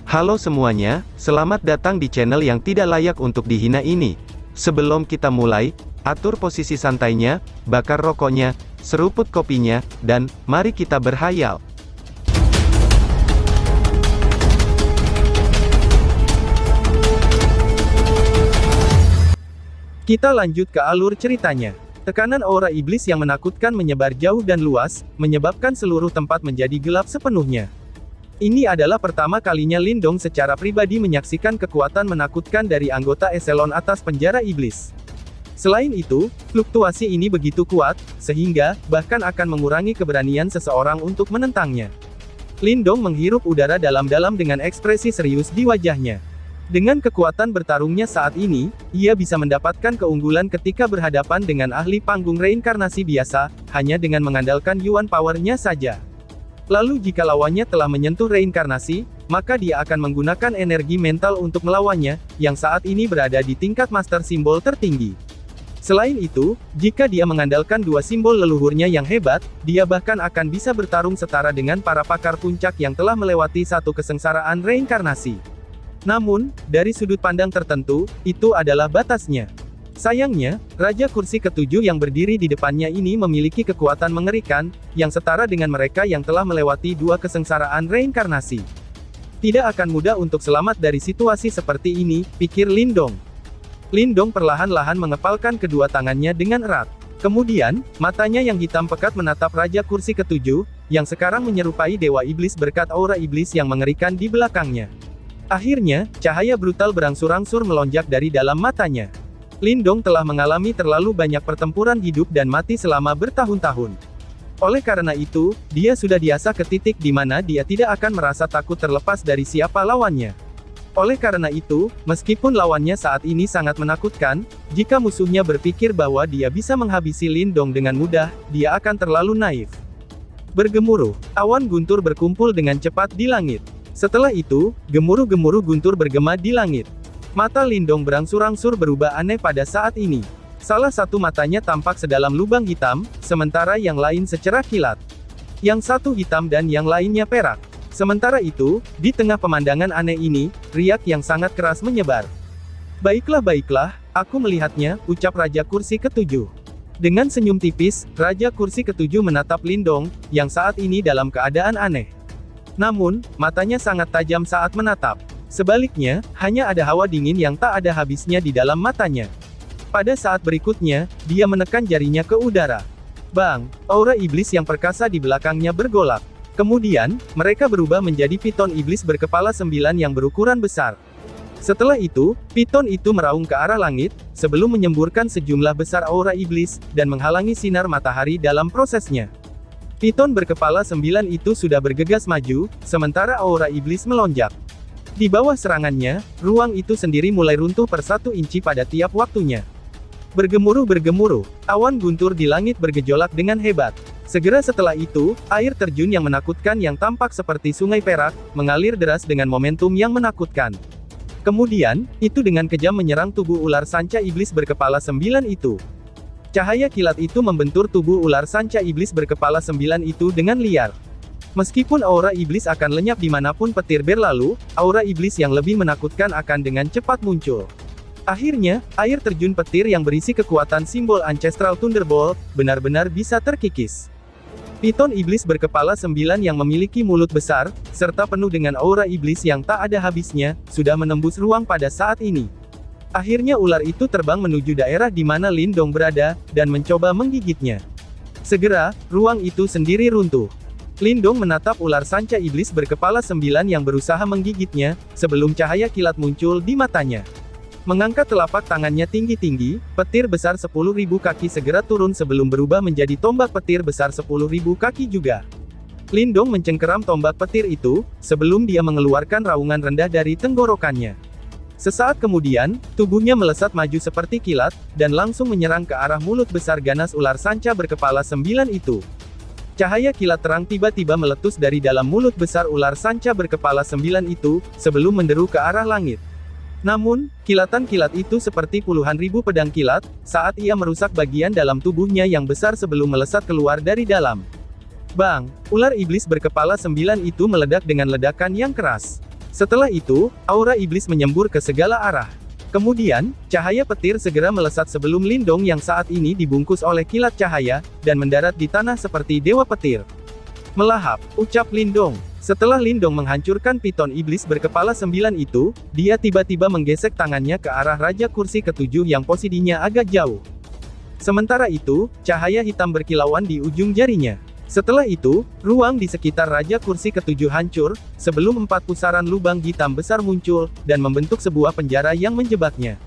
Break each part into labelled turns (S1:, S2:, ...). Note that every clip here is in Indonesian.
S1: Halo semuanya, selamat datang di channel yang tidak layak untuk dihina ini. Sebelum kita mulai, atur posisi santainya, bakar rokoknya, seruput kopinya, dan mari kita berhayal. Kita lanjut ke alur ceritanya. Tekanan aura iblis yang menakutkan menyebar jauh dan luas, menyebabkan seluruh tempat menjadi gelap sepenuhnya. Ini adalah pertama kalinya Lindong secara pribadi menyaksikan kekuatan menakutkan dari anggota eselon atas penjara iblis. Selain itu, fluktuasi ini begitu kuat, sehingga, bahkan akan mengurangi keberanian seseorang untuk menentangnya. Lindong menghirup udara dalam-dalam dengan ekspresi serius di wajahnya. Dengan kekuatan bertarungnya saat ini, ia bisa mendapatkan keunggulan ketika berhadapan dengan ahli panggung reinkarnasi biasa, hanya dengan mengandalkan Yuan Power-nya saja. Lalu jika lawannya telah menyentuh reinkarnasi, maka dia akan menggunakan energi mental untuk melawannya, yang saat ini berada di tingkat master simbol tertinggi. Selain itu, jika dia mengandalkan dua simbol leluhurnya yang hebat, dia bahkan akan bisa bertarung setara dengan para pakar puncak yang telah melewati satu kesengsaraan reinkarnasi. Namun, dari sudut pandang tertentu, itu adalah batasnya. Sayangnya, Raja Kursi Ketujuh yang berdiri di depannya ini memiliki kekuatan mengerikan, yang setara dengan mereka yang telah melewati dua kesengsaraan reinkarnasi. Tidak akan mudah untuk selamat dari situasi seperti ini, pikir Lindong. Lindong perlahan-lahan mengepalkan kedua tangannya dengan erat. Kemudian, matanya yang hitam pekat menatap Raja Kursi Ketujuh, yang sekarang menyerupai Dewa Iblis berkat aura iblis yang mengerikan di belakangnya. Akhirnya, cahaya brutal berangsur-angsur melonjak dari dalam matanya. Lindong telah mengalami terlalu banyak pertempuran hidup dan mati selama bertahun-tahun. Oleh karena itu, dia sudah biasa ke titik di mana dia tidak akan merasa takut terlepas dari siapa lawannya. Oleh karena itu, meskipun lawannya saat ini sangat menakutkan, jika musuhnya berpikir bahwa dia bisa menghabisi Lindong dengan mudah, dia akan terlalu naif. Bergemuruh, awan guntur berkumpul dengan cepat di langit. Setelah itu, gemuruh-gemuruh guntur bergema di langit. Mata Lindong berangsur-angsur berubah aneh pada saat ini. Salah satu matanya tampak sedalam lubang hitam, sementara yang lain secerah kilat. Yang satu hitam dan yang lainnya perak. Sementara itu, di tengah pemandangan aneh ini, riak yang sangat keras menyebar. Baiklah, aku melihatnya, ucap Raja Kursi Ketujuh. Dengan senyum tipis, Raja Kursi Ketujuh menatap Lindong, yang saat ini dalam keadaan aneh. Namun, matanya sangat tajam saat menatap. Sebaliknya, hanya ada hawa dingin yang tak ada habisnya di dalam matanya. Pada saat berikutnya, dia menekan jarinya ke udara. Bang! Aura iblis yang perkasa di belakangnya bergolak. Kemudian, mereka berubah menjadi piton iblis berkepala 9 yang berukuran besar. Setelah itu, piton itu meraung ke arah langit, sebelum menyemburkan sejumlah besar aura iblis, dan menghalangi sinar matahari dalam prosesnya. Piton berkepala 9 itu sudah bergegas maju, sementara aura iblis melonjak. Di bawah serangannya, ruang itu sendiri mulai runtuh per 1 inci pada tiap waktunya. Bergemuruh, awan guntur di langit bergejolak dengan hebat. Segera setelah itu, air terjun yang menakutkan yang tampak seperti sungai perak, mengalir deras dengan momentum yang menakutkan. Kemudian, itu dengan kejam menyerang tubuh ular sanca iblis berkepala 9 itu. Cahaya kilat itu membentur tubuh ular sanca iblis berkepala 9 itu dengan liar. Meskipun aura iblis akan lenyap dimanapun petir berlalu, aura iblis yang lebih menakutkan akan dengan cepat muncul. Akhirnya, air terjun petir yang berisi kekuatan simbol Ancestral Thunderbolt, benar-benar bisa terkikis. Piton iblis berkepala 9 yang memiliki mulut besar, serta penuh dengan aura iblis yang tak ada habisnya, sudah menembus ruang pada saat ini. Akhirnya ular itu terbang menuju daerah di mana Lindong berada, dan mencoba menggigitnya. Segera, ruang itu sendiri runtuh. Lindong menatap ular sanca iblis berkepala 9 yang berusaha menggigitnya, sebelum cahaya kilat muncul di matanya. Mengangkat telapak tangannya tinggi-tinggi, petir besar 10.000 kaki segera turun sebelum berubah menjadi tombak petir besar 10.000 kaki juga. Lindong mencengkeram tombak petir itu, sebelum dia mengeluarkan raungan rendah dari tenggorokannya. Sesaat kemudian, tubuhnya melesat maju seperti kilat, dan langsung menyerang ke arah mulut besar ganas ular sanca berkepala 9 itu. Cahaya kilat terang tiba-tiba meletus dari dalam mulut besar ular sanca berkepala 9 itu, sebelum menderu ke arah langit. Namun, kilatan-kilat itu seperti puluhan ribu pedang kilat, saat ia merusak bagian dalam tubuhnya yang besar sebelum melesat keluar dari dalam. Bang! Ular iblis berkepala 9 itu meledak dengan ledakan yang keras. Setelah itu, aura iblis menyembur ke segala arah. Kemudian, cahaya petir segera melesat sebelum Lindong yang saat ini dibungkus oleh kilat cahaya, dan mendarat di tanah seperti dewa petir. Melahap, ucap Lindong. Setelah Lindong menghancurkan piton iblis berkepala 9 itu, dia tiba-tiba menggesek tangannya ke arah Raja Kursi ke-7 yang posisinya agak jauh. Sementara itu, cahaya hitam berkilauan di ujung jarinya. Setelah itu, ruang di sekitar Raja Kursi ke-7 hancur, sebelum 4 pusaran lubang hitam besar muncul, dan membentuk sebuah penjara yang menjebaknya.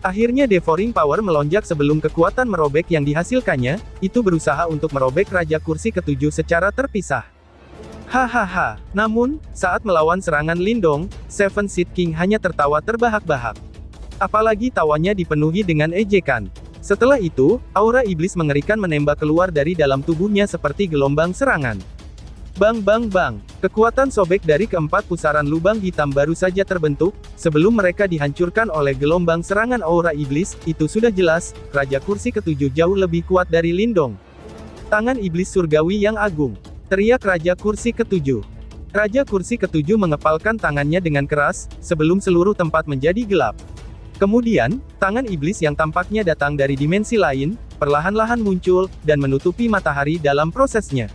S1: Akhirnya Devouring Power melonjak sebelum kekuatan merobek yang dihasilkannya, itu berusaha untuk merobek Raja Kursi ke-7 secara terpisah. Hahaha, namun, saat melawan serangan Lindong, Seven Seed King hanya tertawa terbahak-bahak. Apalagi tawanya dipenuhi dengan ejekan. Setelah itu, aura iblis mengerikan menembak keluar dari dalam tubuhnya seperti gelombang serangan. Bang bang bang, kekuatan sobek dari keempat pusaran lubang hitam baru saja terbentuk, sebelum mereka dihancurkan oleh gelombang serangan aura iblis, itu sudah jelas, Raja Kursi ke-7 jauh lebih kuat dari Lindong. Tangan iblis surgawi yang agung, teriak Raja Kursi ke-7. Raja Kursi ke-7 mengepalkan tangannya dengan keras, sebelum seluruh tempat menjadi gelap. Kemudian, tangan iblis yang tampaknya datang dari dimensi lain, perlahan-lahan muncul, dan menutupi matahari dalam prosesnya.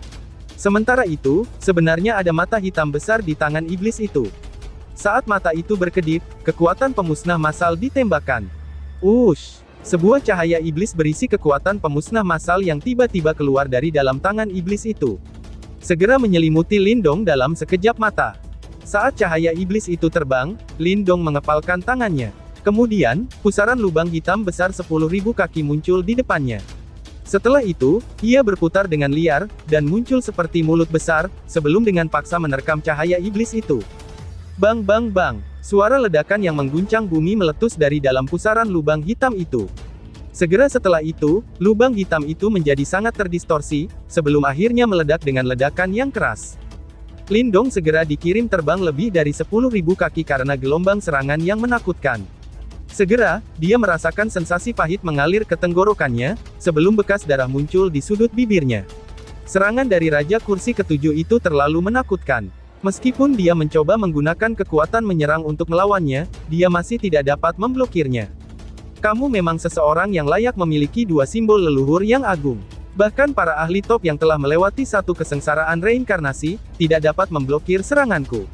S1: Sementara itu, sebenarnya ada mata hitam besar di tangan iblis itu. Saat mata itu berkedip, kekuatan pemusnah massal ditembakkan. Ush! Sebuah cahaya iblis berisi kekuatan pemusnah massal yang tiba-tiba keluar dari dalam tangan iblis itu. Segera menyelimuti Lindong dalam sekejap mata. Saat cahaya iblis itu terbang, Lindong mengepalkan tangannya. Kemudian, pusaran lubang hitam besar 10.000 kaki muncul di depannya. Setelah itu, ia berputar dengan liar, dan muncul seperti mulut besar, sebelum dengan paksa menerkam cahaya iblis itu. Bang bang bang, suara ledakan yang mengguncang bumi meletus dari dalam pusaran lubang hitam itu. Segera setelah itu, lubang hitam itu menjadi sangat terdistorsi, sebelum akhirnya meledak dengan ledakan yang keras. Lindong segera dikirim terbang lebih dari 10.000 kaki karena gelombang serangan yang menakutkan. Segera, dia merasakan sensasi pahit mengalir ke tenggorokannya, sebelum bekas darah muncul di sudut bibirnya. Serangan dari Raja Kursi ke-7 itu terlalu menakutkan. Meskipun dia mencoba menggunakan kekuatan menyerang untuk melawannya, dia masih tidak dapat memblokirnya. Kamu memang seseorang yang layak memiliki 2 simbol leluhur yang agung. Bahkan para ahli top yang telah melewati satu kesengsaraan reinkarnasi, tidak dapat memblokir seranganku.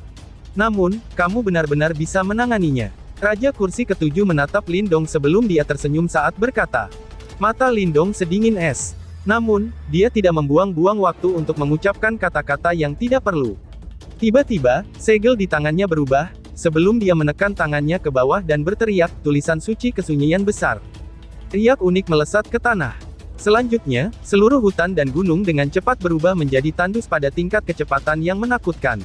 S1: Namun, kamu benar-benar bisa menanganinya. Raja Kursi ke-7 menatap Lindong sebelum dia tersenyum saat berkata. Mata Lindong sedingin es. Namun, dia tidak membuang-buang waktu untuk mengucapkan kata-kata yang tidak perlu. Tiba-tiba, segel di tangannya berubah, sebelum dia menekan tangannya ke bawah dan berteriak, tulisan suci kesunyian besar. Riak unik melesat ke tanah. Selanjutnya, seluruh hutan dan gunung dengan cepat berubah menjadi tandus pada tingkat kecepatan yang menakutkan.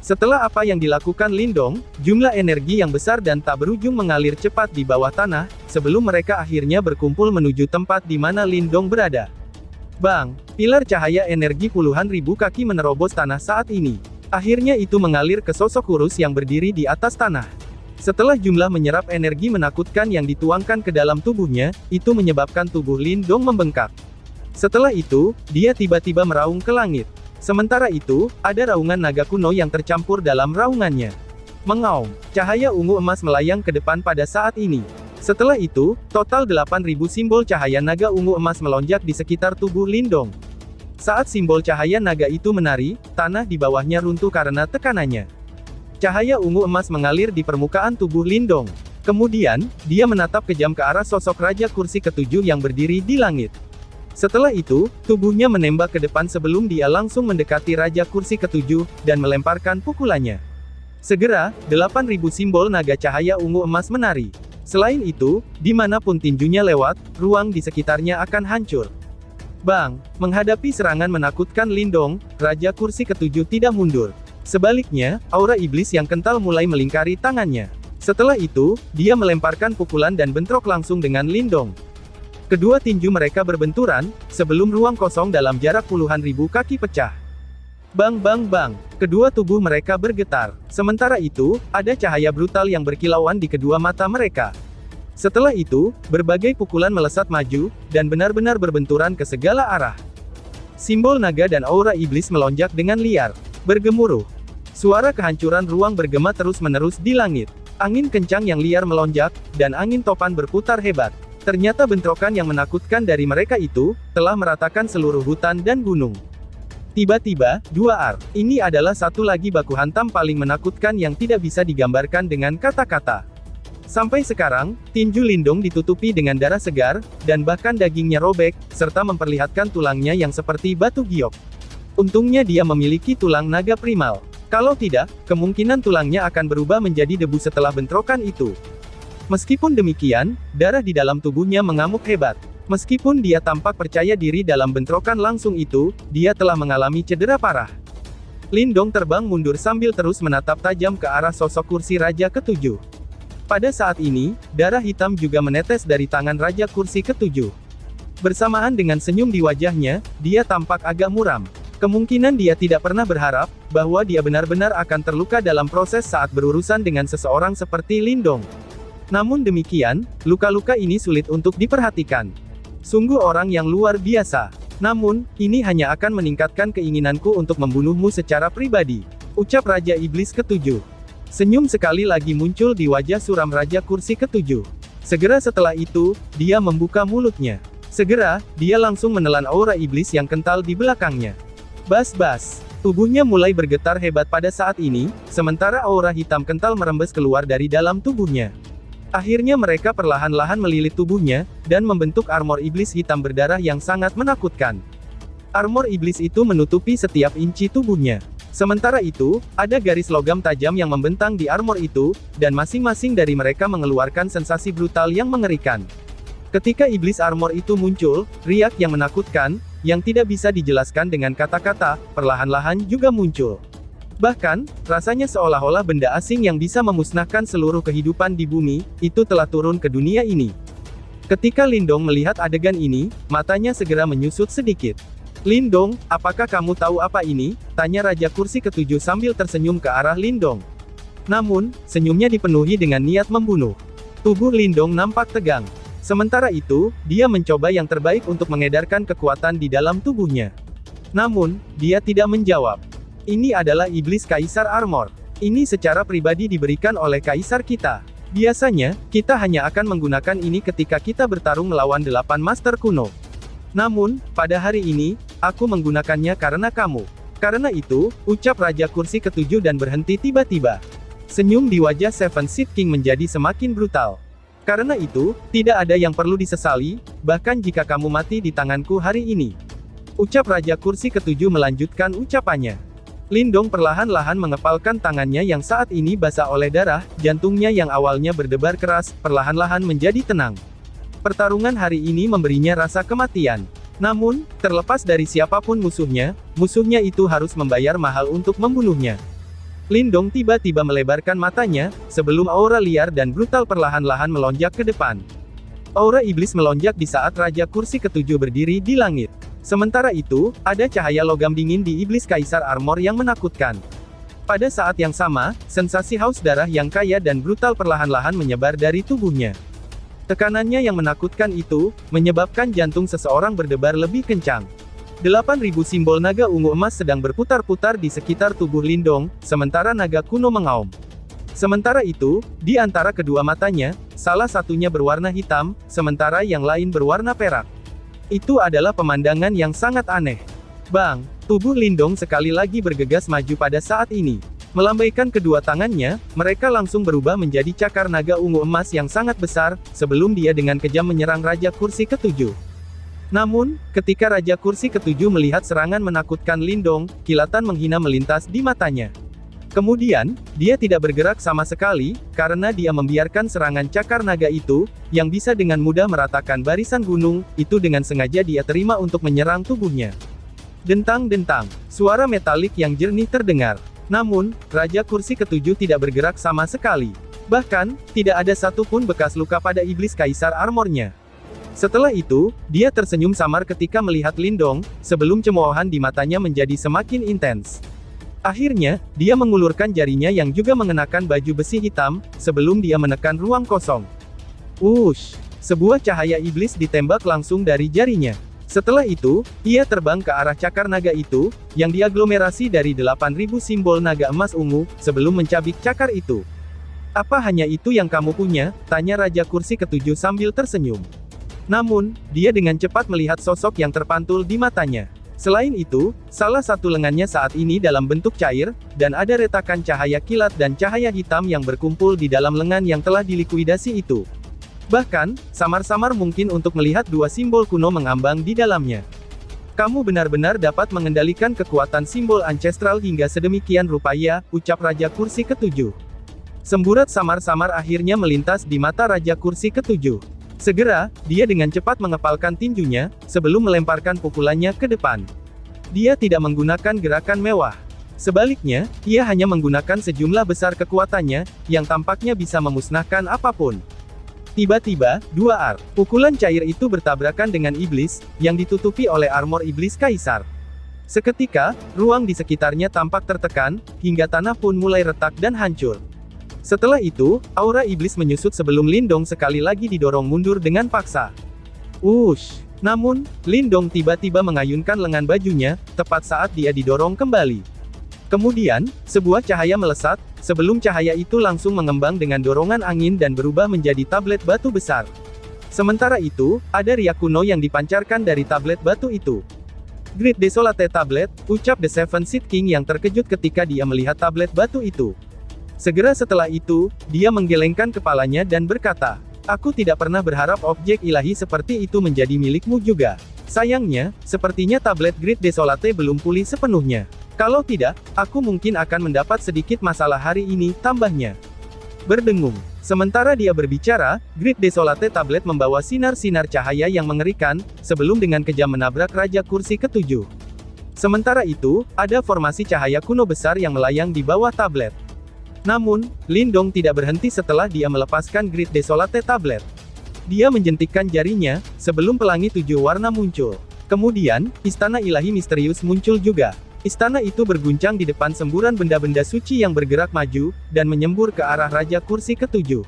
S1: Setelah apa yang dilakukan Lindong, jumlah energi yang besar dan tak berujung mengalir cepat di bawah tanah, sebelum mereka akhirnya berkumpul menuju tempat di mana Lindong berada. Bang! Pilar cahaya energi puluhan ribu kaki menerobos tanah saat ini. Akhirnya itu mengalir ke sosok kurus yang berdiri di atas tanah. Setelah jumlah menyerap energi menakutkan yang dituangkan ke dalam tubuhnya, itu menyebabkan tubuh Lindong membengkak. Setelah itu, dia tiba-tiba meraung ke langit. Sementara itu, ada raungan naga kuno yang tercampur dalam raungannya. Mengaum, cahaya ungu emas melayang ke depan pada saat ini. Setelah itu, total 8.000 simbol cahaya naga ungu emas melonjak di sekitar tubuh Lindong. Saat simbol cahaya naga itu menari, tanah di bawahnya runtuh karena tekanannya. Cahaya ungu emas mengalir di permukaan tubuh Lindong. Kemudian, dia menatap kejam ke arah sosok Raja Kursi ke-7 yang berdiri di langit. Setelah itu, tubuhnya menembak ke depan sebelum dia langsung mendekati Raja Kursi ke-7, dan melemparkan pukulannya. Segera, 8.000 simbol naga cahaya ungu emas menari. Selain itu, dimanapun tinjunya lewat, ruang di sekitarnya akan hancur. Bang! Menghadapi serangan menakutkan Lindong, Raja Kursi ke-7 tidak mundur. Sebaliknya, aura iblis yang kental mulai melingkari tangannya. Setelah itu, dia melemparkan pukulan dan bentrok langsung dengan Lindong. Kedua tinju mereka berbenturan, sebelum ruang kosong dalam jarak puluhan ribu kaki pecah. Bang bang bang, kedua tubuh mereka bergetar. Sementara itu, ada cahaya brutal yang berkilauan di kedua mata mereka. Setelah itu, berbagai pukulan melesat maju, dan benar-benar berbenturan ke segala arah. Simbol naga dan aura iblis melonjak dengan liar, bergemuruh. Suara kehancuran ruang bergema terus-menerus di langit. Angin kencang yang liar melonjak, dan angin topan berputar hebat. Ternyata bentrokan yang menakutkan dari mereka itu, telah meratakan seluruh hutan dan gunung. Tiba-tiba, 2R. Ini adalah satu lagi baku hantam paling menakutkan yang tidak bisa digambarkan dengan kata-kata. Sampai sekarang, tinju Lindong ditutupi dengan darah segar, dan bahkan dagingnya robek, serta memperlihatkan tulangnya yang seperti batu giok. Untungnya dia memiliki tulang naga primal. Kalau tidak, kemungkinan tulangnya akan berubah menjadi debu setelah bentrokan itu. Meskipun demikian, darah di dalam tubuhnya mengamuk hebat. Meskipun dia tampak percaya diri dalam bentrokan langsung itu, dia telah mengalami cedera parah. Lindong terbang mundur sambil terus menatap tajam ke arah sosok kursi Raja ke-7. Pada saat ini, darah hitam juga menetes dari tangan Raja Kursi ke-7. Bersamaan dengan senyum di wajahnya, dia tampak agak muram. Kemungkinan dia tidak pernah berharap, bahwa dia benar-benar akan terluka dalam proses saat berurusan dengan seseorang seperti Lindong. Namun demikian, luka-luka ini sulit untuk diperhatikan. Sungguh orang yang luar biasa. Namun, ini hanya akan meningkatkan keinginanku untuk membunuhmu secara pribadi. Ucap Raja Iblis ke-7. Senyum sekali lagi muncul di wajah suram Raja Kursi ke-7. Segera setelah itu, dia membuka mulutnya. Segera, dia langsung menelan aura iblis yang kental di belakangnya. Bas-bas. Tubuhnya mulai bergetar hebat pada saat ini, sementara aura hitam kental merembes keluar dari dalam tubuhnya. Akhirnya mereka perlahan-lahan melilit tubuhnya, dan membentuk armor iblis hitam berdarah yang sangat menakutkan. Armor iblis itu menutupi setiap inci tubuhnya. Sementara itu, ada garis logam tajam yang membentang di armor itu, dan masing-masing dari mereka mengeluarkan sensasi brutal yang mengerikan. Ketika iblis armor itu muncul, riak yang menakutkan, yang tidak bisa dijelaskan dengan kata-kata, perlahan-lahan juga muncul. Bahkan, rasanya seolah-olah benda asing yang bisa memusnahkan seluruh kehidupan di bumi, itu telah turun ke dunia ini. Ketika Lindong melihat adegan ini, matanya segera menyusut sedikit. Lindong, apakah kamu tahu apa ini? Tanya Raja Kursi ke-7 sambil tersenyum ke arah Lindong. Namun, senyumnya dipenuhi dengan niat membunuh. Tubuh Lindong nampak tegang. Sementara itu, dia mencoba yang terbaik untuk mengedarkan kekuatan di dalam tubuhnya. Namun, dia tidak menjawab. Ini adalah iblis Kaisar Armor. Ini secara pribadi diberikan oleh Kaisar kita. Biasanya, kita hanya akan menggunakan ini ketika kita bertarung melawan 8 Master kuno. Namun, pada hari ini, aku menggunakannya karena kamu. Karena itu, ucap Raja Kursi ke-7 dan berhenti tiba-tiba. Senyum di wajah Seven Sith King menjadi semakin brutal. Karena itu, tidak ada yang perlu disesali, bahkan jika kamu mati di tanganku hari ini. Ucap Raja Kursi ke-7 melanjutkan ucapannya. Lindong perlahan-lahan mengepalkan tangannya yang saat ini basah oleh darah, jantungnya yang awalnya berdebar keras, perlahan-lahan menjadi tenang. Pertarungan hari ini memberinya rasa kematian. Namun, terlepas dari siapapun musuhnya itu harus membayar mahal untuk membunuhnya. Lindong tiba-tiba melebarkan matanya, sebelum aura liar dan brutal perlahan-lahan melonjak ke depan. Aura iblis melonjak di saat Raja Kursi ke-7 berdiri di langit. Sementara itu, ada cahaya logam dingin di iblis Kaisar Armor yang menakutkan. Pada saat yang sama, sensasi haus darah yang kaya dan brutal perlahan-lahan menyebar dari tubuhnya. Tekanannya yang menakutkan itu, menyebabkan jantung seseorang berdebar lebih kencang. 8.000 simbol naga ungu emas sedang berputar-putar di sekitar tubuh Lindong, sementara naga kuno mengaum. Sementara itu, di antara kedua matanya, salah satunya berwarna hitam, sementara yang lain berwarna perak. Itu adalah pemandangan yang sangat aneh. Bang! Tubuh Lindong sekali lagi bergegas maju pada saat ini. Melambaikan kedua tangannya, mereka langsung berubah menjadi cakar naga ungu emas yang sangat besar, sebelum dia dengan kejam menyerang Raja Kursi ke-7. Namun, ketika Raja Kursi ke-7 melihat serangan menakutkan Lindong, kilatan menghina melintas di matanya. Kemudian, dia tidak bergerak sama sekali, karena dia membiarkan serangan cakar naga itu, yang bisa dengan mudah meratakan barisan gunung, itu dengan sengaja dia terima untuk menyerang tubuhnya. Dentang-dentang, suara metalik yang jernih terdengar. Namun, Raja Kursi ke-7 tidak bergerak sama sekali. Bahkan, tidak ada satupun bekas luka pada iblis Kaisar Armornya. Setelah itu, dia tersenyum samar ketika melihat Lindong, sebelum cemoohan di matanya menjadi semakin intens. Akhirnya, dia mengulurkan jarinya yang juga mengenakan baju besi hitam, sebelum dia menekan ruang kosong. Wush! Sebuah cahaya iblis ditembak langsung dari jarinya. Setelah itu, ia terbang ke arah cakar naga itu, yang diaglomerasi dari 8.000 simbol naga emas ungu, sebelum mencabik cakar itu. Apa hanya itu yang kamu punya? Tanya Raja Kursi Ketujuh sambil tersenyum. Namun, dia dengan cepat melihat sosok yang terpantul di matanya. Selain itu, salah satu lengannya saat ini dalam bentuk cair, dan ada retakan cahaya kilat dan cahaya hitam yang berkumpul di dalam lengan yang telah dilikuidasi itu. Bahkan, samar-samar mungkin untuk melihat dua simbol kuno mengambang di dalamnya. Kamu benar-benar dapat mengendalikan kekuatan simbol ancestral hingga sedemikian rupa ya, ucap Raja Kursi Ketujuh. Semburat samar-samar akhirnya melintas di mata Raja Kursi Ketujuh. Segera, dia dengan cepat mengepalkan tinjunya, sebelum melemparkan pukulannya ke depan. Dia tidak menggunakan gerakan mewah. Sebaliknya, ia hanya menggunakan sejumlah besar kekuatannya, yang tampaknya bisa memusnahkan apapun. Tiba-tiba, dua pukulan cair itu bertabrakan dengan iblis, yang ditutupi oleh armor iblis kaisar. Seketika, ruang di sekitarnya tampak tertekan, hingga tanah pun mulai retak dan hancur. Setelah itu, aura iblis menyusut sebelum Lindong sekali lagi didorong mundur dengan paksa. Wush! Namun, Lindong tiba-tiba mengayunkan lengan bajunya, tepat saat dia didorong kembali. Kemudian, sebuah cahaya melesat, sebelum cahaya itu langsung mengembang dengan dorongan angin dan berubah menjadi tablet batu besar. Sementara itu, ada riak kuno yang dipancarkan dari tablet batu itu. Great Desolate Tablet, ucap The Seven Seed King yang terkejut ketika dia melihat tablet batu itu. Segera setelah itu, dia menggelengkan kepalanya dan berkata, "Aku tidak pernah berharap objek ilahi seperti itu menjadi milikmu juga. Sayangnya, sepertinya tablet Great Desolate belum pulih sepenuhnya. Kalau tidak, aku mungkin akan mendapat sedikit masalah hari ini," tambahnya. Berdengung. Sementara dia berbicara, Great Desolate Tablet membawa sinar-sinar cahaya yang mengerikan, sebelum dengan kejam menabrak Raja Kursi Ketujuh. Sementara itu, ada formasi cahaya kuno besar yang melayang di bawah tablet. Namun, Lindong tidak berhenti setelah dia melepaskan Great Desolate Tablet. Dia menjentikkan jarinya, sebelum pelangi 7 warna muncul. Kemudian, istana ilahi misterius muncul juga. Istana itu berguncang di depan semburan benda-benda suci yang bergerak maju, dan menyembur ke arah Raja Kursi Ketujuh.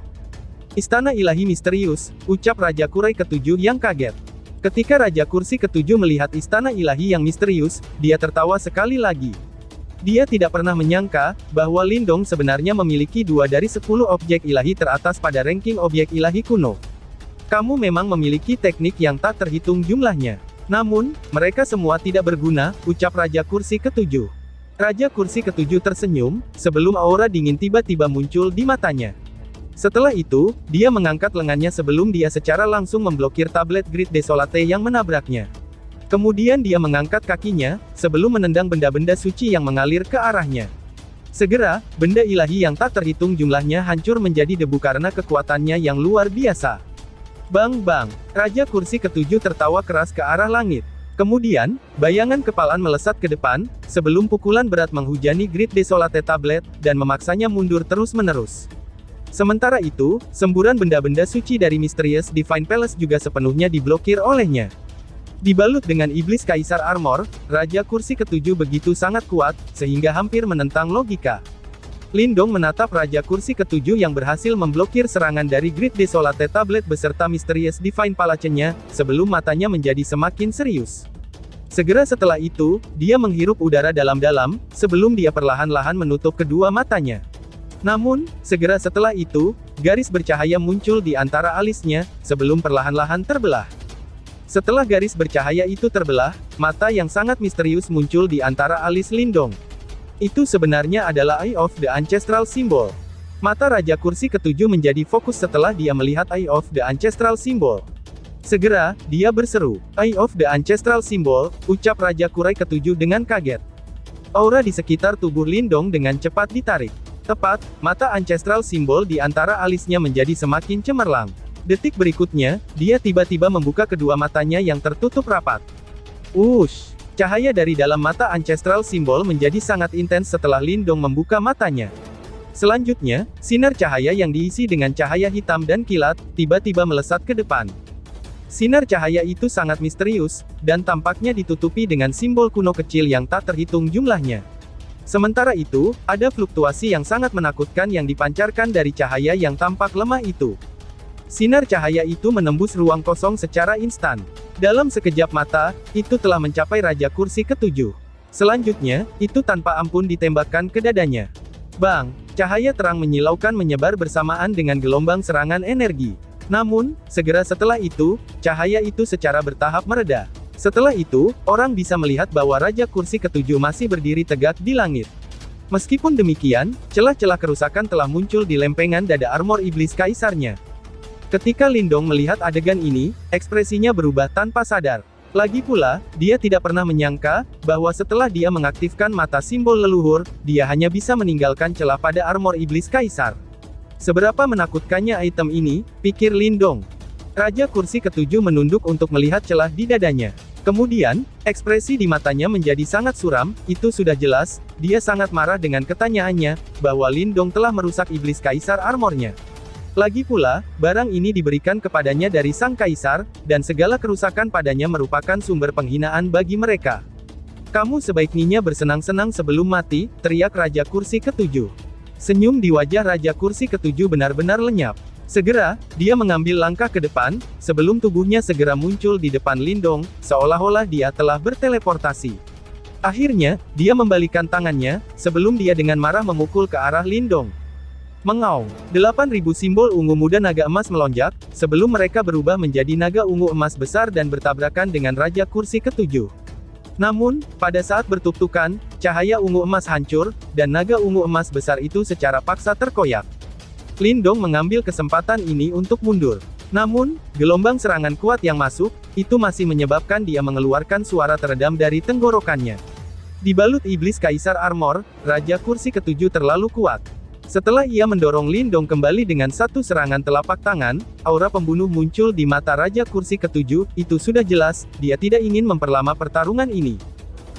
S1: Istana ilahi misterius, ucap Raja Kurai Ketujuh yang kaget. Ketika Raja Kursi Ketujuh melihat istana ilahi yang misterius, dia tertawa sekali lagi. Dia tidak pernah menyangka, bahwa Lindong sebenarnya memiliki 2 dari 10 objek ilahi teratas pada ranking objek ilahi kuno. Kamu memang memiliki teknik yang tak terhitung jumlahnya. Namun, mereka semua tidak berguna, ucap Raja Kursi Ketujuh. Raja Kursi Ketujuh tersenyum, sebelum aura dingin tiba-tiba muncul di matanya. Setelah itu, dia mengangkat lengannya sebelum dia secara langsung memblokir tablet Great Desolate yang menabraknya. Kemudian dia mengangkat kakinya, sebelum menendang benda-benda suci yang mengalir ke arahnya. Segera, benda ilahi yang tak terhitung jumlahnya hancur menjadi debu karena kekuatannya yang luar biasa. Bang-bang, Raja Kursi Ketujuh tertawa keras ke arah langit. Kemudian, bayangan kepalan melesat ke depan, sebelum pukulan berat menghujani Great Desolate Tablet, dan memaksanya mundur terus-menerus. Sementara itu, semburan benda-benda suci dari Mysterious Divine Palace juga sepenuhnya diblokir olehnya. Dibalut dengan iblis kaisar armor, Raja Kursi Ketujuh begitu sangat kuat, sehingga hampir menentang logika. Lindong menatap Raja Kursi Ketujuh yang berhasil memblokir serangan dari Great Desolate Tablet beserta Mysterious Divine Palace-nya, sebelum matanya menjadi semakin serius. Segera setelah itu, dia menghirup udara dalam-dalam, sebelum dia perlahan-lahan menutup kedua matanya. Namun, segera setelah itu, garis bercahaya muncul di antara alisnya, sebelum perlahan-lahan terbelah. Setelah garis bercahaya itu terbelah, mata yang sangat misterius muncul di antara alis Lindong. Itu sebenarnya adalah Eye of the Ancestral Symbol. Mata Raja Kursi Ketujuh menjadi fokus setelah dia melihat Eye of the Ancestral Symbol. Segera, dia berseru, "Eye of the Ancestral Symbol," ucap Raja Kurai Ketujuh dengan kaget. Aura di sekitar tubuh Lindong dengan cepat ditarik. Tepat, mata Ancestral Symbol di antara alisnya menjadi semakin cemerlang. Detik berikutnya, dia tiba-tiba membuka kedua matanya yang tertutup rapat. Wush! Cahaya dari dalam mata Ancestral Symbol menjadi sangat intens setelah Lindong membuka matanya. Selanjutnya, sinar cahaya yang diisi dengan cahaya hitam dan kilat, tiba-tiba melesat ke depan. Sinar cahaya itu sangat misterius, dan tampaknya ditutupi dengan simbol kuno kecil yang tak terhitung jumlahnya. Sementara itu, ada fluktuasi yang sangat menakutkan yang dipancarkan dari cahaya yang tampak lemah itu. Sinar cahaya itu menembus ruang kosong secara instan. Dalam sekejap mata, itu telah mencapai Raja Kursi ke-7. Selanjutnya, itu tanpa ampun ditembakkan ke dadanya. Bang! Cahaya terang menyilaukan menyebar bersamaan dengan gelombang serangan energi. Namun, segera setelah itu, cahaya itu secara bertahap mereda. Setelah itu, orang bisa melihat bahwa Raja Kursi ke-7 masih berdiri tegak di langit. Meskipun demikian, celah-celah kerusakan telah muncul di lempengan dada armor iblis kaisarnya. Ketika Lindong melihat adegan ini, ekspresinya berubah tanpa sadar. Lagi pula, dia tidak pernah menyangka, bahwa setelah dia mengaktifkan mata simbol leluhur, dia hanya bisa meninggalkan celah pada armor iblis kaisar. Seberapa menakutkannya item ini, pikir Lindong. Raja Kursi ke-7 menunduk untuk melihat celah di dadanya. Kemudian, ekspresi di matanya menjadi sangat suram, itu sudah jelas, dia sangat marah dengan ketanyaannya, bahwa Lindong telah merusak iblis kaisar armornya. Lagi pula, barang ini diberikan kepadanya dari sang kaisar, dan segala kerusakan padanya merupakan sumber penghinaan bagi mereka. Kamu sebaiknya bersenang-senang sebelum mati, teriak Raja Kursi ke-7. Senyum di wajah Raja Kursi ke-7 benar-benar lenyap. Segera, dia mengambil langkah ke depan, sebelum tubuhnya segera muncul di depan Lindong, seolah-olah dia telah berteleportasi. Akhirnya, dia membalikan tangannya, sebelum dia dengan marah memukul ke arah Lindong. Mengaung. 8.000 simbol ungu muda naga emas melonjak, sebelum mereka berubah menjadi naga ungu emas besar dan bertabrakan dengan Raja Kursi ke-7. Namun, pada saat bertuktukan, cahaya ungu emas hancur, dan naga ungu emas besar itu secara paksa terkoyak. Lindong mengambil kesempatan ini untuk mundur. Namun, gelombang serangan kuat yang masuk, itu masih menyebabkan dia mengeluarkan suara teredam dari tenggorokannya. Dibalut iblis kaisar armor, Raja Kursi ke-7 terlalu kuat. Setelah ia mendorong Lindong kembali dengan satu serangan telapak tangan, aura pembunuh muncul di mata Raja Kursi ke-7, itu sudah jelas, dia tidak ingin memperlama pertarungan ini.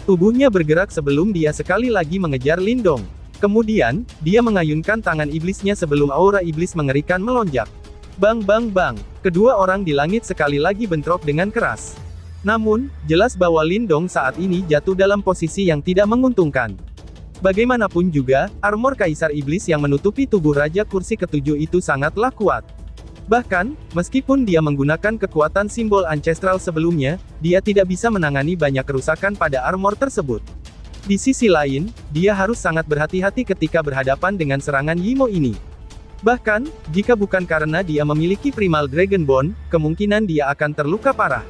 S1: Tubuhnya bergerak sebelum dia sekali lagi mengejar Lindong. Kemudian, dia mengayunkan tangan iblisnya sebelum aura iblis mengerikan melonjak. Bang bang bang, kedua orang di langit sekali lagi bentrok dengan keras. Namun, jelas bahwa Lindong saat ini jatuh dalam posisi yang tidak menguntungkan. Bagaimanapun juga, armor Kaisar Iblis yang menutupi tubuh Raja Kursi ke-7 itu sangatlah kuat. Bahkan, meskipun dia menggunakan kekuatan simbol ancestral sebelumnya, dia tidak bisa menangani banyak kerusakan pada armor tersebut. Di sisi lain, dia harus sangat berhati-hati ketika berhadapan dengan serangan Yimo ini. Bahkan, jika bukan karena dia memiliki Primal Dragon Bone, kemungkinan dia akan terluka parah.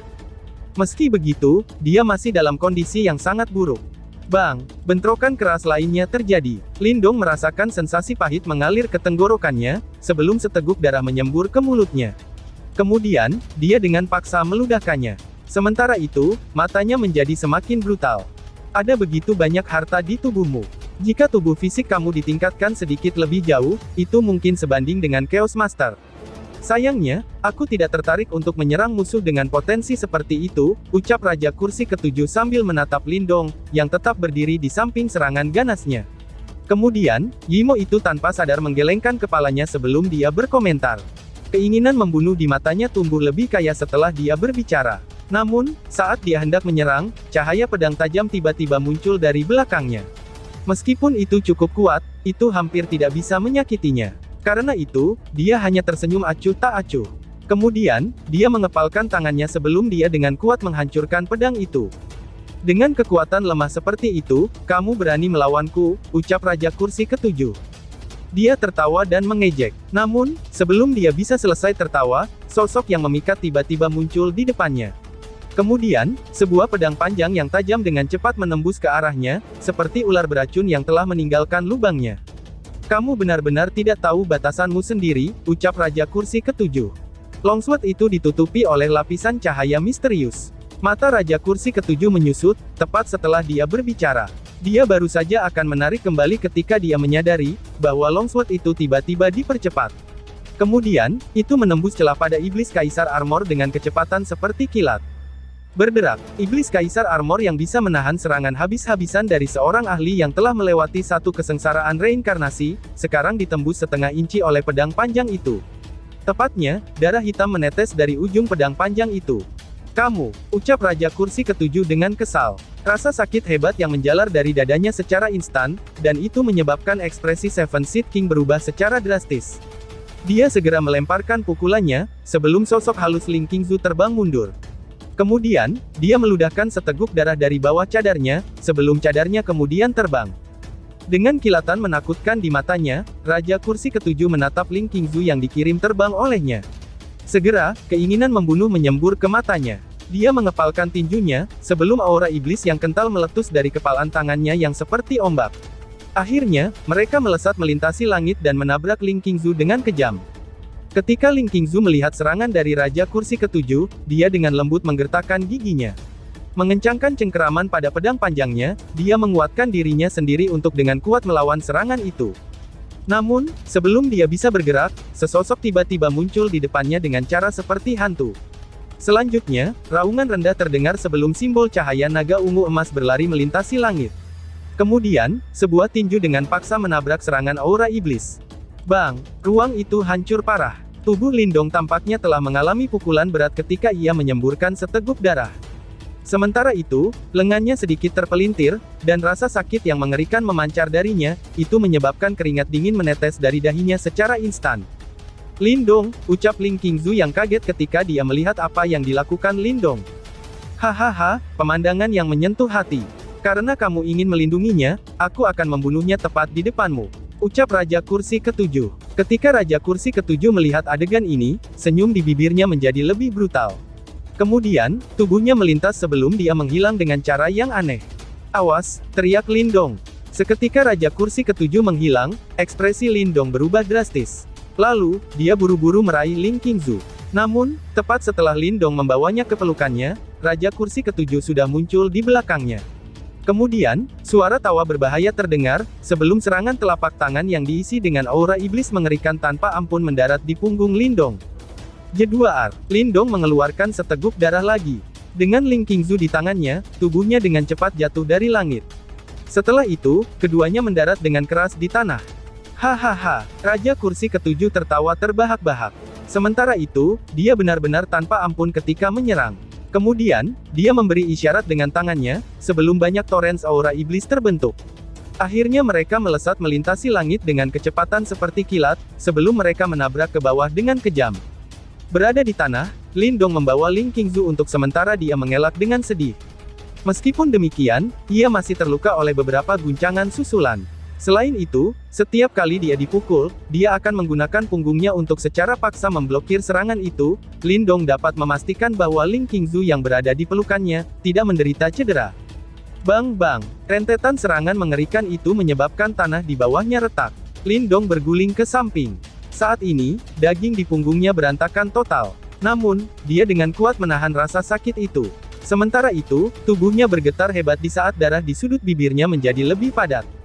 S1: Meski begitu, dia masih dalam kondisi yang sangat buruk. Bang! Bentrokan keras lainnya terjadi. Lindong merasakan sensasi pahit mengalir ke tenggorokannya, sebelum seteguk darah menyembur ke mulutnya. Kemudian, dia dengan paksa meludahkannya. Sementara itu, matanya menjadi semakin brutal. Ada begitu banyak harta di tubuhmu. Jika tubuh fisik kamu ditingkatkan sedikit lebih jauh, itu mungkin sebanding dengan Chaos Master. Sayangnya, aku tidak tertarik untuk menyerang musuh dengan potensi seperti itu, ucap Raja Kursi ke-7 sambil menatap Lindong, yang tetap berdiri di samping serangan ganasnya. Kemudian, Yimo itu tanpa sadar menggelengkan kepalanya sebelum dia berkomentar. Keinginan membunuh di matanya tumbuh lebih kaya setelah dia berbicara. Namun, saat dia hendak menyerang, cahaya pedang tajam tiba-tiba muncul dari belakangnya. Meskipun itu cukup kuat, itu hampir tidak bisa menyakitinya. Karena itu, dia hanya tersenyum acuh tak acuh. Kemudian, dia mengepalkan tangannya sebelum dia dengan kuat menghancurkan pedang itu. Dengan kekuatan lemah seperti itu, kamu berani melawanku, ucap Raja Kursi ke-7. Dia tertawa dan mengejek. Namun, sebelum dia bisa selesai tertawa, sosok yang memikat tiba-tiba muncul di depannya. Kemudian, sebuah pedang panjang yang tajam dengan cepat menembus ke arahnya, seperti ular beracun yang telah meninggalkan lubangnya. Kamu benar-benar tidak tahu batasanmu sendiri, ucap Raja Kursi ke-7. Longsword itu ditutupi oleh lapisan cahaya misterius. Mata Raja Kursi ke-7 menyusut, tepat setelah dia berbicara. Dia baru saja akan menarik kembali ketika dia menyadari, bahwa Longsword itu tiba-tiba dipercepat. Kemudian, itu menembus celah pada Iblis Kaisar Armor dengan kecepatan seperti kilat. Berderak, Iblis Kaisar Armor yang bisa menahan serangan habis-habisan dari seorang ahli yang telah melewati satu kesengsaraan reinkarnasi, sekarang ditembus setengah inci oleh pedang panjang itu. Tepatnya, darah hitam menetes dari ujung pedang panjang itu. Kamu, ucap Raja Kursi ke-7 dengan kesal. Rasa sakit hebat yang menjalar dari dadanya secara instan, dan itu menyebabkan ekspresi Seven Seed King berubah secara drastis. Dia segera melemparkan pukulannya, sebelum sosok halus Ling Qingzu terbang mundur. Kemudian, dia meludahkan seteguk darah dari bawah cadarnya, sebelum cadarnya kemudian terbang. Dengan kilatan menakutkan di matanya, Raja Kursi Ketujuh menatap Ling Qingzu yang dikirim terbang olehnya. Segera, keinginan membunuh menyembur ke matanya. Dia mengepalkan tinjunya, sebelum aura iblis yang kental meletus dari kepalan tangannya yang seperti ombak. Akhirnya, mereka melesat melintasi langit dan menabrak Ling Qingzu dengan kejam. Ketika Ling Qingzu melihat serangan dari Raja Kursi Ketujuh, dia dengan lembut menggertakkan giginya. Mengencangkan cengkeraman pada pedang panjangnya, dia menguatkan dirinya sendiri untuk dengan kuat melawan serangan itu. Namun, sebelum dia bisa bergerak, sesosok tiba-tiba muncul di depannya dengan cara seperti hantu. Selanjutnya, raungan rendah terdengar sebelum simbol cahaya naga ungu emas berlari melintasi langit. Kemudian, sebuah tinju dengan paksa menabrak serangan aura iblis. Bang! Ruang itu hancur parah. Tubuh Lindong tampaknya telah mengalami pukulan berat ketika ia menyemburkan seteguk darah. Sementara itu, lengannya sedikit terpelintir, dan rasa sakit yang mengerikan memancar darinya, itu menyebabkan keringat dingin menetes dari dahinya secara instan. Lindong, ucap Ling Qingzu yang kaget ketika dia melihat apa yang dilakukan Lindong. Hahaha, pemandangan yang menyentuh hati. Karena kamu ingin melindunginya, aku akan membunuhnya tepat di depanmu. Ucap Raja Kursi Ketujuh. Ketika Raja Kursi Ketujuh melihat adegan ini, senyum di bibirnya menjadi lebih brutal. Kemudian, tubuhnya melintas sebelum dia menghilang dengan cara yang aneh. Awas, teriak Lindong. Seketika Raja Kursi Ketujuh menghilang, ekspresi Lindong berubah drastis. Lalu, dia buru-buru meraih Ling Qingzu. Namun, tepat setelah Lindong membawanya ke pelukannya, Raja Kursi Ketujuh sudah muncul di belakangnya. Kemudian, suara tawa berbahaya terdengar, sebelum serangan telapak tangan yang diisi dengan aura iblis mengerikan tanpa ampun mendarat di punggung Lindong. Jeduar, Lindong mengeluarkan seteguk darah lagi. Dengan Ling Qingzu di tangannya, tubuhnya dengan cepat jatuh dari langit. Setelah itu, keduanya mendarat dengan keras di tanah. Hahaha, Raja Kursi Ketujuh tertawa terbahak-bahak. Sementara itu, dia benar-benar tanpa ampun ketika menyerang. Kemudian, dia memberi isyarat dengan tangannya, sebelum banyak torrents aura iblis terbentuk. Akhirnya mereka melesat melintasi langit dengan kecepatan seperti kilat, sebelum mereka menabrak ke bawah dengan kejam. Berada di tanah, Lindong membawa Ling Qingzu untuk sementara dia mengelak dengan sedih. Meskipun demikian, ia masih terluka oleh beberapa guncangan susulan. Selain itu, setiap kali dia dipukul, dia akan menggunakan punggungnya untuk secara paksa memblokir serangan itu. Lindong dapat memastikan bahwa Ling Qingzu yang berada di pelukannya, tidak menderita cedera. Bang-bang, rentetan serangan mengerikan itu menyebabkan tanah di bawahnya retak. Lindong berguling ke samping. Saat ini, daging di punggungnya berantakan total. Namun, dia dengan kuat menahan rasa sakit itu. Sementara itu, tubuhnya bergetar hebat di saat darah di sudut bibirnya menjadi lebih padat.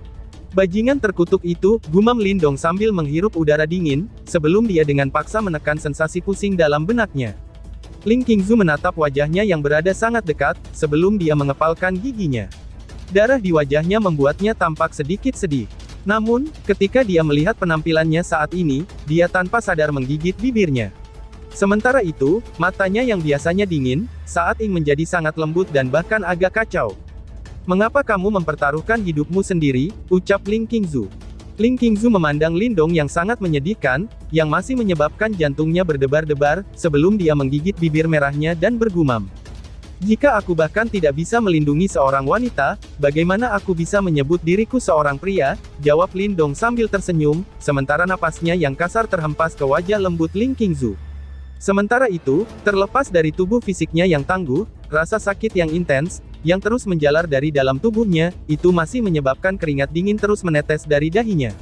S1: Bajingan terkutuk itu, gumam Lindong sambil menghirup udara dingin, sebelum dia dengan paksa menekan sensasi pusing dalam benaknya. Ling Qingzu menatap wajahnya yang berada sangat dekat, sebelum dia mengepalkan giginya. Darah di wajahnya membuatnya tampak sedikit sedih. Namun, ketika dia melihat penampilannya saat ini, dia tanpa sadar menggigit bibirnya. Sementara itu, matanya yang biasanya dingin, saat ini menjadi sangat lembut dan bahkan agak kacau. Mengapa kamu mempertaruhkan hidupmu sendiri, ucap Ling Qingzu. Ling Qingzu memandang Lindong yang sangat menyedihkan, yang masih menyebabkan jantungnya berdebar-debar, sebelum dia menggigit bibir merahnya dan bergumam. Jika aku bahkan tidak bisa melindungi seorang wanita, bagaimana aku bisa menyebut diriku seorang pria, jawab Lindong sambil tersenyum, sementara napasnya yang kasar terhempas ke wajah lembut Ling Qingzu. Sementara itu, terlepas dari tubuh fisiknya yang tangguh, rasa sakit yang intens, yang terus menjalar dari dalam tubuhnya, itu masih menyebabkan keringat dingin terus menetes dari dahinya.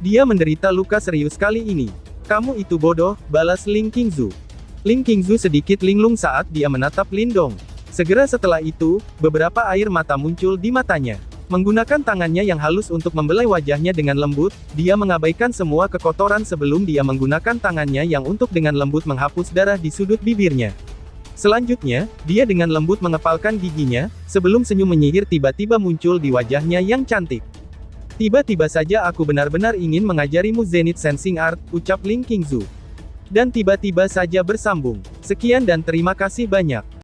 S1: Dia menderita luka serius kali ini. Kamu itu bodoh, balas Ling Qingzu. Ling Qingzu sedikit linglung saat dia menatap Lindong. Segera setelah itu, beberapa air mata muncul di matanya. Menggunakan tangannya yang halus untuk membelai wajahnya dengan lembut, dia mengabaikan semua kekotoran sebelum dia menggunakan tangannya yang untuk dengan lembut menghapus darah di sudut bibirnya. Selanjutnya, dia dengan lembut mengepalkan giginya, sebelum senyum menyihir tiba-tiba muncul di wajahnya yang cantik. Tiba-tiba saja aku benar-benar ingin mengajarimu Zenith Sensing Art, ucap Ling Qingzu. Dan tiba-tiba saja bersambung. Sekian dan terima kasih banyak.